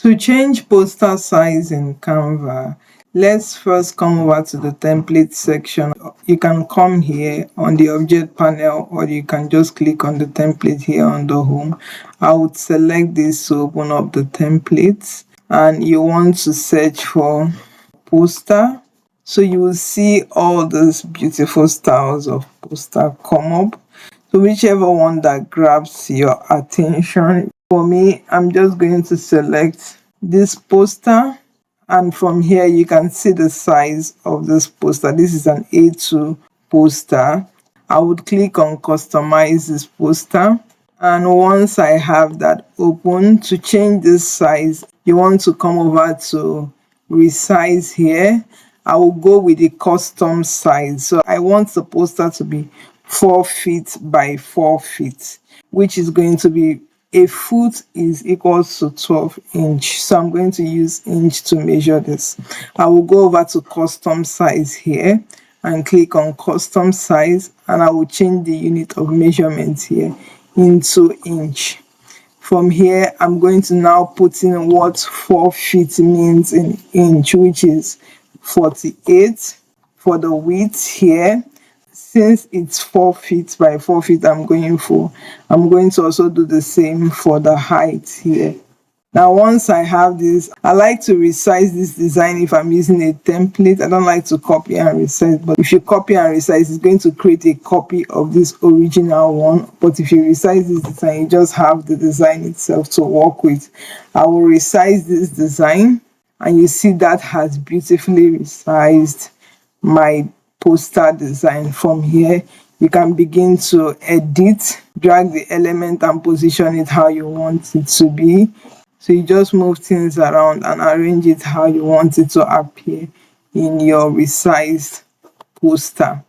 To change poster size in Canva, let's first come over to the template section. You can come here on the object panel, or you can just click on the template here on the home. I would select this to open up the templates, and you want to search for poster. So you will see all these beautiful styles of poster come up. So whichever one that grabs your attention. For me, I'm just going to select this poster, and from here you can see the size of this poster. This is an A2 poster. I would click on customize this poster, and once I have that open, to change this size, you want to come over to resize here. I will go with the custom size. So I want the poster to be 4 feet by 4 feet, which is going to be a foot is equals to 12 inch. So I'm going to use inch to measure this. I will go over to custom size here and click on custom size, and I will change the unit of measurement here into inch. From here, I'm going to now put in what 4 feet means in inch, which is 48 for the width here. Since it's 4 feet by 4 feet I'm going to also do the same for the height here. Now once I have this, I like to resize this design if I'm using a template. I don't like to copy and resize, but if you copy and resize, it's going to create a copy of this original one. But if you resize this design, you just have the design itself to work with. I will resize this design, and you see that has beautifully resized my poster design. From here, you can begin to edit, drag the element and position it how you want it to be. So you just move things around and arrange it how you want it to appear in your resized poster.